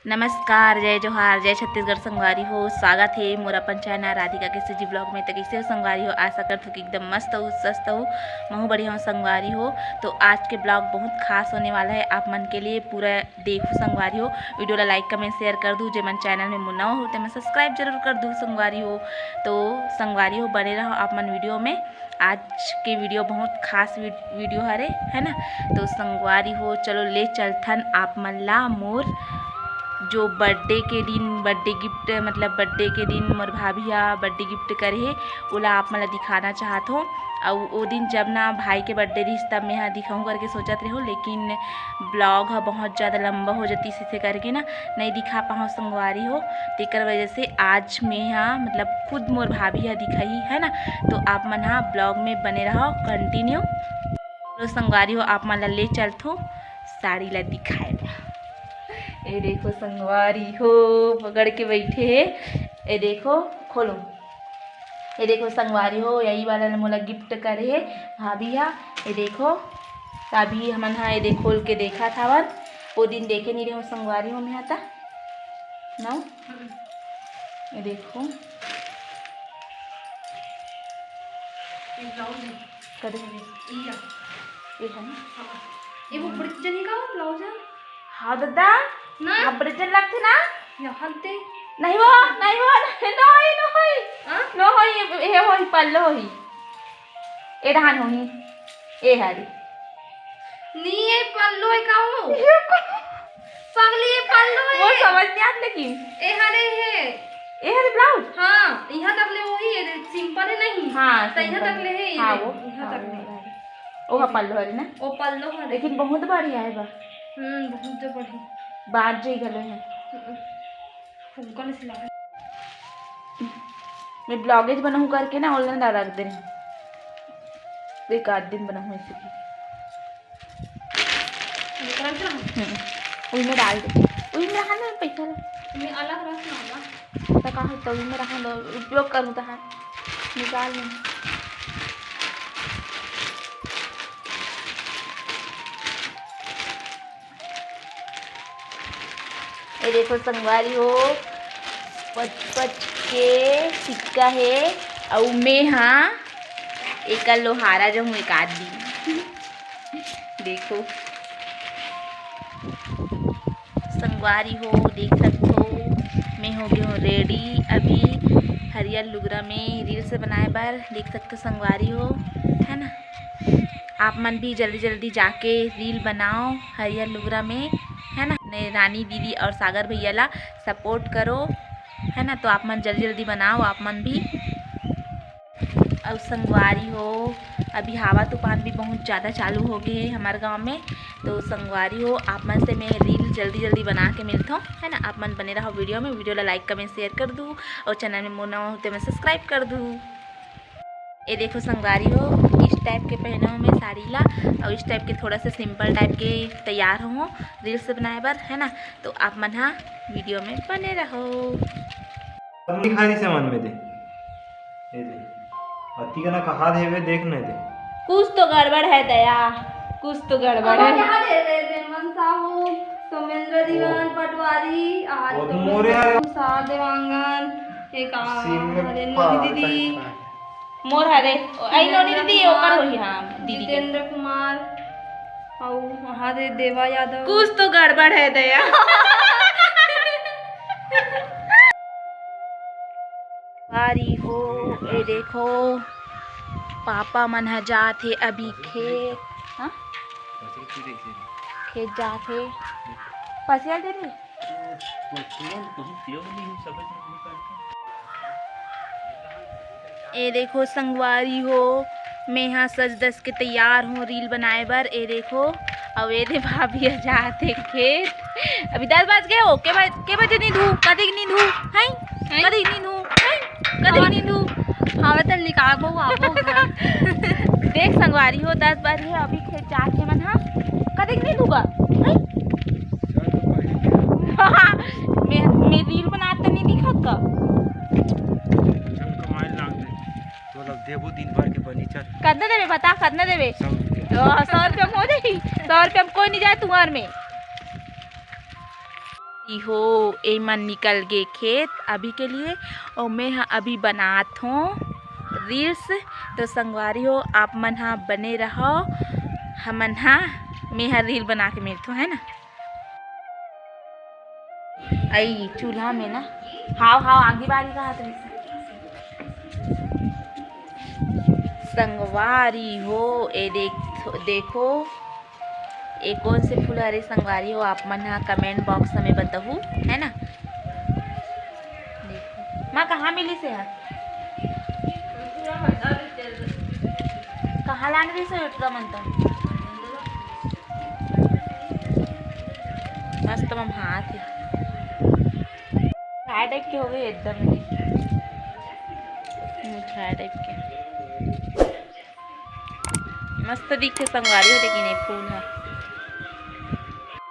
नमस्कार, जय जोहार, जय छत्तीसगढ़ संगवारी हो। स्वागत है मोर अपन चैनल राधिका के जी ब्लॉग में। तो कैसे हो संगवारी हो? आशा करती हूँ कि एकदम मस्त हो, स्वस्थ हो, महू बढ़िया हो संगवारी हो। तो आज के ब्लॉग बहुत खास होने वाला है आप मन के लिए। पूरा देखो संगवारी हो। वीडियो ला लाइक कमेंट शेयर कर दूँ। जो मन चैनल में मुन्ना हो तो मैं सब्सक्राइब जरूर कर दूँ संगवारी हो। तो संगवारी हो बने रहो आप मन वीडियो में। आज के वीडियो बहुत खास वीडियो हरे है ना। तो संगवारी हो चलो ले चलथन आप मन ला मोर जो बर्थडे के दिन बर्थडे गिफ्ट मतलब बर्थडे के दिन मोर भाभी हा बर्थडे गिफ्ट करे हे ओला आप मन ला दिखाना चाहत हो। और वो दिन जब ना भाई के बर्थडे रही तब मैं यहाँ दिखाऊँ करके सोचत रही हूँ, लेकिन ब्लॉग है बहुत ज़्यादा लंबा हो जाती इसी से करके ना नहीं दिखा पाऊँ संगवारी हो। तेकर वजह से आज मैं यहाँ मतलब खुद मोर भाभी हा दिखाई है ना। तो आप मन हाँ ब्लॉग में बने रहो कंटिन्यू। तो संगवारी हो आप मन ला ले चलथो साड़ी ला दिखाए ला। ये देखो संगवारी हो पकड़ के बैठे है। ये देखो खोलो। ये देखो संगवारी हो यही वाला मोला गिफ्ट करे है भाभी हा। ये देखो अभी हमन हाँ ये देख खोल के देखा था वन वो दिन देखे नहीं रहे हो संगवारी हो। मैं आता ना ये देखो कर ये है ना ये वो बड़ी जनी का ब्लाउज है। हाँ दादा ना आप बड़े जन लगते ना यहाँ दे नहीं वो ये होई पल्लो होई ए रहन होई ए हरी नी ये पल्लो है काऊ पगली ये पल्लो है वो समझ नहीं आत लेकिन ए हरे ब्लाउज। हाँ यहाँ तक ले वही है सिंपल है नहीं। हाँ तो यहाँ तक ले है हाँ वो यहाँ तक ले वो पल्लो हरी ना ओ पल्लो है लेकिन बहुत बढ़िया है बा बहुत जो बढ़िया बात जी गले है। फुलका ने सिला मैं ब्लॉगेज बनाऊँ करके ना ऑनलाइन रख दे रही एक आध दिन बनाऊँ ऐसे की वही में डाल दे वही में रखा ना पैसा मैं अलग रखना तो कहाँ तो वही में रखा दो उपयोग करूँ तो हाँ निकाल लूँ। ये देखो संगवारी हो पच के सिक्का है और मैं हाँ एक लोहारा जो हूँ एक आदमी देखो संगवारी हो देख सकते हो। मैं हो गई हूँ रेडी अभी हरियर लुगरा में रील्स बनाए बार देख सकते हो संगवारी हो है ना। आप मन भी जल्दी जल्दी जाके रील बनाओ हरियर लुगरा में है ना। रानी दीदी और सागर भैया ला सपोर्ट करो है ना। तो आप मन जल्दी जल्दी बनाओ आप मन भी। और संगवारी हो अभी हवा तूफान भी बहुत ज़्यादा चालू हो गए हैं हमारे गांव में। तो संगवारी हो आप मन से मैं रील जल्दी जल्दी बना के मिलता हूँ है ना। आप मन बने रहो वीडियो में। वीडियो ला लाइक कमेंट शेयर कर दूँ और चैनल में मोना होते मैं सब्सक्राइब कर दूँ। ये देखो संगवारी हो इस टाइप के पहने हो मैं साड़ी ला और इस टाइप के थोड़ा सा सिंपल टाइप के तैयार हो रील्स बनाए बार है ना। तो आप मन हाँ वीडियो में बने रहो। खाली सामान में दे ये दे अति का ना कहा दे देख न दे कुछ तो गड़बड़ है दया कुछ तो गड़बड़ है। यहाँ दे दे देमन साहू सोमेंद्र दीवान पटवारी मोरे सा देवांगन एक हरे दीदी मोर हरे आई नोनी दीदी ओकर होई हां दीदी जितेंद्र कुमार और वहाँ दे देवा यादव। कुछ तो गड़बड़ है दया बारी हो ये देखो पापा मन ह जाथे अभी खेत हाँ खेत जाथे पसिया दे रे ये देखो संगवारी हो मैं यहाँ सज दस के तैयार हूँ रील बनाए बर। ये देखो और ये भाभी जाते खेत अभी 10 बज गए हो के बजे नहीं धू कदी नहीं धू है कदी नहीं धू कदी नहीं धू हाँ तो निकाल आबो देख संगवारी हो 10 बज गए अभी खेत जाके मन हाँ कदी नहीं धूगा मैं रील बनाते नहीं दिखत का देबो दिन भर के फर्नीचर कितना देवे बता कितना देवे 100 रुपया हो जाए 100 रुपया में कोई नहीं जाए तुम्हार में। हो एमन निकल गए खेत अभी के लिए और मैं हाँ अभी बनात हूँ रील्स। तो संगवारी हो आप मन हाँ बने रहो, हमन हाँ मैं हाँ रील बना के मिलता है ना। आई चूल्हा में ना हाव आगे बारी का हाथ में संगवारी हो ए देखो ये कौन से फूल हरे संगवारी हो आप मन हाँ कमेंट बॉक्स में बताओ है ना। देखो माँ कहाँ मिली से यार, कहाँ लाने रही से उठता मन तो मस्त मम हाथ है फ्राई टाइप के हो गए एकदम फ्राई टाइप के मस्त दिखते संगवारी हो, लेकिन ये फूल है